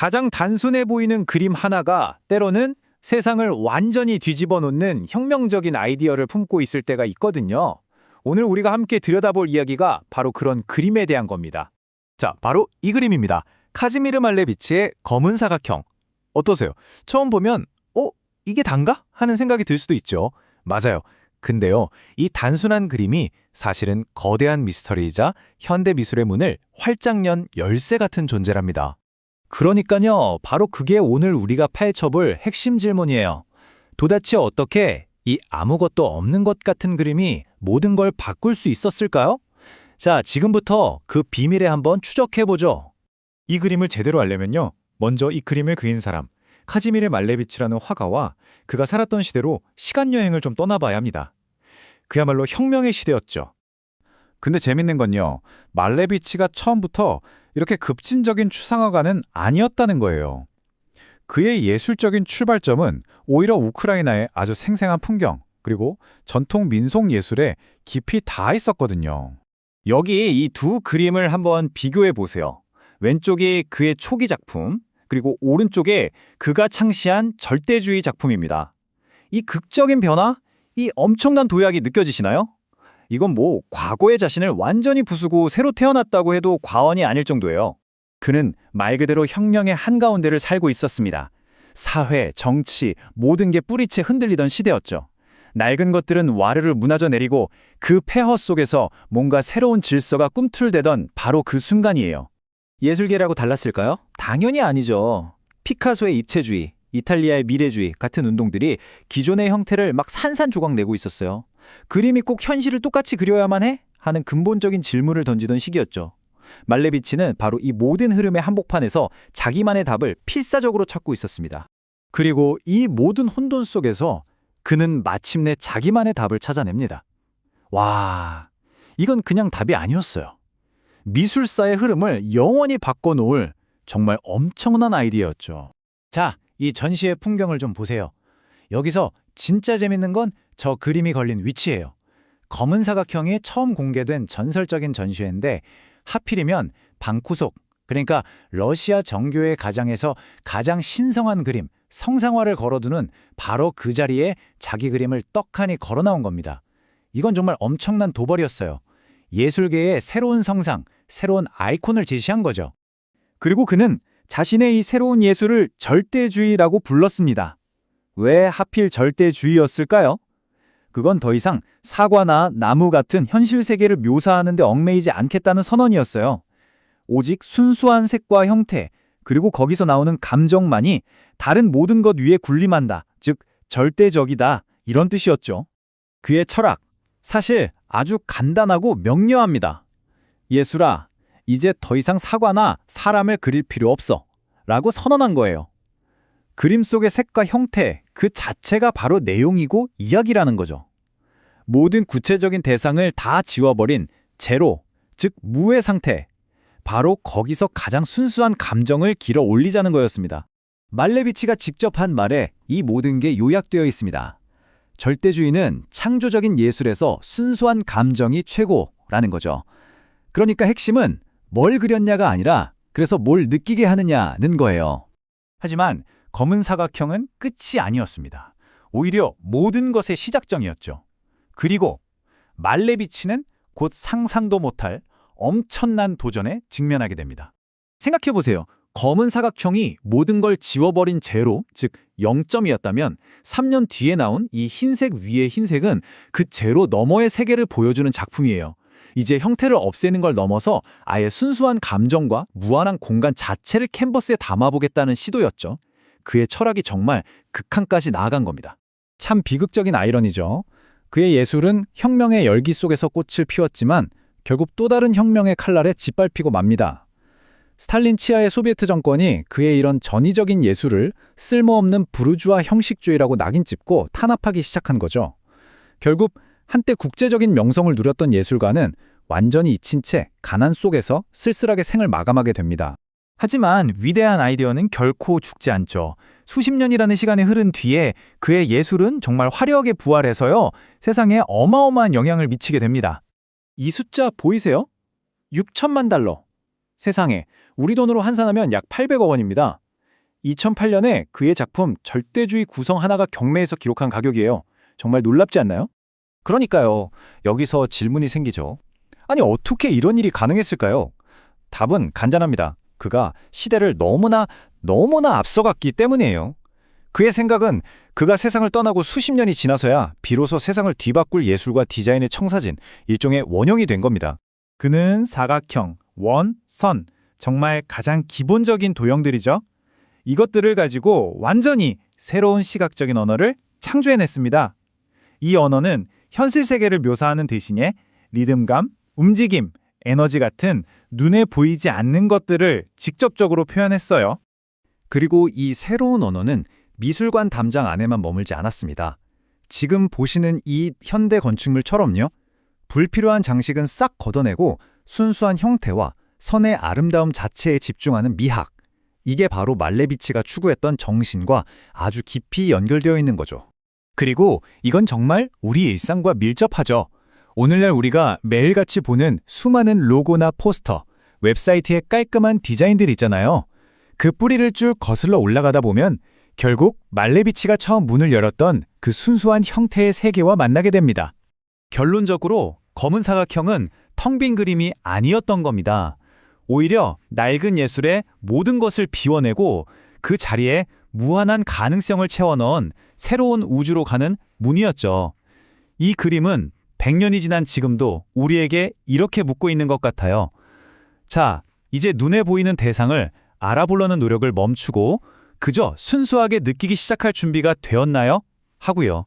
가장 단순해 보이는 그림 하나가 때로는 세상을 완전히 뒤집어 놓는 혁명적인 아이디어를 품고 있을 때가 있거든요. 오늘 우리가 함께 들여다볼 이야기가 바로 그런 그림에 대한 겁니다. 자, 바로 이 그림입니다. 카즈미르 말레비치의 검은 사각형. 어떠세요? 처음 보면 이게 단가? 하는 생각이 들 수도 있죠. 맞아요. 근데요, 이 단순한 그림이 사실은 거대한 미스터리이자 현대 미술의 문을 활짝 연 열쇠 같은 존재랍니다. 그러니까요, 바로 그게 오늘 우리가 파헤쳐볼 핵심 질문이에요. 도대체 어떻게 이 아무것도 없는 것 같은 그림이 모든 걸 바꿀 수 있었을까요? 자, 지금부터 그 비밀에 한번 추적해보죠. 이 그림을 제대로 알려면요, 먼저 이 그림을 그린 사람, 카지미르 말레비치라는 화가와 그가 살았던 시대로 시간여행을 좀 떠나봐야 합니다. 그야말로 혁명의 시대였죠. 근데 재밌는 건요, 말레비치가 처음부터 이렇게 급진적인 추상화가는 아니었다는 거예요. 그의 예술적인 출발점은 오히려 우크라이나의 아주 생생한 풍경, 그리고 전통 민속 예술에 깊이 닿아 있었거든요. 여기 이 두 그림을 한번 비교해 보세요. 왼쪽이 그의 초기 작품, 그리고 오른쪽에 그가 창시한 절대주의 작품입니다. 이 극적인 변화, 이 엄청난 도약이 느껴지시나요? 이건 뭐 과거의 자신을 완전히 부수고 새로 태어났다고 해도 과언이 아닐 정도예요. 그는 말 그대로 혁명의 한가운데를 살고 있었습니다. 사회, 정치, 모든 게 뿌리채 흔들리던 시대였죠. 낡은 것들은 와르르 무너져 내리고 그 폐허 속에서 뭔가 새로운 질서가 꿈틀대던 바로 그 순간이에요. 예술계라고 달랐을까요? 당연히 아니죠. 피카소의 입체주의, 이탈리아의 미래주의 같은 운동들이 기존의 형태를 막 산산조각 내고 있었어요. 그림이 꼭 현실을 똑같이 그려야만 해? 하는 근본적인 질문을 던지던 시기였죠. 말레비치는 바로 이 모든 흐름의 한복판에서 자기만의 답을 필사적으로 찾고 있었습니다. 그리고 이 모든 혼돈 속에서 그는 마침내 자기만의 답을 찾아냅니다. 와, 이건 그냥 답이 아니었어요. 미술사의 흐름을 영원히 바꿔놓을 정말 엄청난 아이디어였죠. 자, 이 전시의 풍경을 좀 보세요. 여기서 진짜 재밌는 건 저 그림이 걸린 위치예요. 검은 사각형이 처음 공개된 전설적인 전시회인데 하필이면 방구석, 그러니까 러시아 정교의 가장에서 가장 신성한 그림, 성상화를 걸어두는 바로 그 자리에 자기 그림을 떡하니 걸어 나온 겁니다. 이건 정말 엄청난 도발이었어요. 예술계의 새로운 성상, 새로운 아이콘을 제시한 거죠. 그리고 그는 자신의 이 새로운 예술을 절대주의라고 불렀습니다. 왜 하필 절대주의였을까요? 그건 더 이상 사과나 나무 같은 현실 세계를 묘사하는 데 얽매이지 않겠다는 선언이었어요. 오직 순수한 색과 형태, 그리고 거기서 나오는 감정만이 다른 모든 것 위에 군림한다, 즉 절대적이다, 이런 뜻이었죠. 그의 철학, 사실 아주 간단하고 명료합니다. 예술아, 이제 더 이상 사과나 사람을 그릴 필요 없어 라고 선언한 거예요. 그림 속의 색과 형태 그 자체가 바로 내용이고 이야기라는 거죠. 모든 구체적인 대상을 다 지워버린 제로, 즉 무의 상태, 바로 거기서 가장 순수한 감정을 길어 올리자는 거였습니다. 말레비치가 직접 한 말에 이 모든 게 요약되어 있습니다. 절대주의는 창조적인 예술에서 순수한 감정이 최고라는 거죠. 그러니까 핵심은 뭘 그렸냐가 아니라 그래서 뭘 느끼게 하느냐는 거예요. 하지만 검은 사각형은 끝이 아니었습니다. 오히려 모든 것의 시작점이었죠. 그리고 말레비치는 곧 상상도 못할 엄청난 도전에 직면하게 됩니다. 생각해보세요. 검은 사각형이 모든 걸 지워버린 제로, 즉 0점이었다면 3년 뒤에 나온 이 흰색 위의 흰색은 그 제로 너머의 세계를 보여주는 작품이에요. 이제 형태를 없애는 걸 넘어서 아예 순수한 감정과 무한한 공간 자체를 캔버스에 담아보겠다는 시도였죠. 그의 철학이 정말 극한까지 나아간 겁니다. 참 비극적인 아이러니죠. 그의 예술은 혁명의 열기 속에서 꽃을 피웠지만 결국 또 다른 혁명의 칼날에 짓밟히고 맙니다. 스탈린 치하의 소비에트 정권이 그의 이런 전위적인 예술을 쓸모없는 부르주아 형식주의라고 낙인 찍고 탄압하기 시작한 거죠. 결국 한때 국제적인 명성을 누렸던 예술가는 완전히 잊힌 채 가난 속에서 쓸쓸하게 생을 마감하게 됩니다. 하지만 위대한 아이디어는 결코 죽지 않죠. 수십 년이라는 시간이 흐른 뒤에 그의 예술은 정말 화려하게 부활해서요, 세상에 어마어마한 영향을 미치게 됩니다. 이 숫자 보이세요? 6천만 달러. 세상에, 우리 돈으로 환산하면 약 800억 원입니다. 2008년에 그의 작품 절대주의 구성 하나가 경매에서 기록한 가격이에요. 정말 놀랍지 않나요? 그러니까요. 여기서 질문이 생기죠. 아니, 어떻게 이런 일이 가능했을까요? 답은 간단합니다. 그가 시대를 너무나 앞서갔기 때문이에요. 그의 생각은 그가 세상을 떠나고 수십 년이 지나서야 비로소 세상을 뒤바꿀 예술과 디자인의 청사진, 일종의 원형이 된 겁니다. 그는 사각형, 원, 선, 정말 가장 기본적인 도형들이죠. 이것들을 가지고 완전히 새로운 시각적인 언어를 창조해냈습니다. 이 언어는 현실 세계를 묘사하는 대신에 리듬감, 움직임, 에너지 같은 눈에 보이지 않는 것들을 직접적으로 표현했어요. 그리고 이 새로운 언어는 미술관 담장 안에만 머물지 않았습니다. 지금 보시는 이 현대 건축물처럼요. 불필요한 장식은 싹 걷어내고 순수한 형태와 선의 아름다움 자체에 집중하는 미학. 이게 바로 말레비치가 추구했던 정신과 아주 깊이 연결되어 있는 거죠. 그리고 이건 정말 우리 일상과 밀접하죠. 오늘날 우리가 매일같이 보는 수많은 로고나 포스터, 웹사이트의 깔끔한 디자인들 있잖아요. 그 뿌리를 쭉 거슬러 올라가다 보면 결국 말레비치가 처음 문을 열었던 그 순수한 형태의 세계와 만나게 됩니다. 결론적으로 검은 사각형은 텅 빈 그림이 아니었던 겁니다. 오히려 낡은 예술의 모든 것을 비워내고 그 자리에 무한한 가능성을 채워넣은 새로운 우주로 가는 문이었죠. 이 그림은 100년이 지난 지금도 우리에게 이렇게 묻고 있는 것 같아요. 자, 이제 눈에 보이는 대상을 알아보려는 노력을 멈추고 그저 순수하게 느끼기 시작할 준비가 되었나요? 하고요.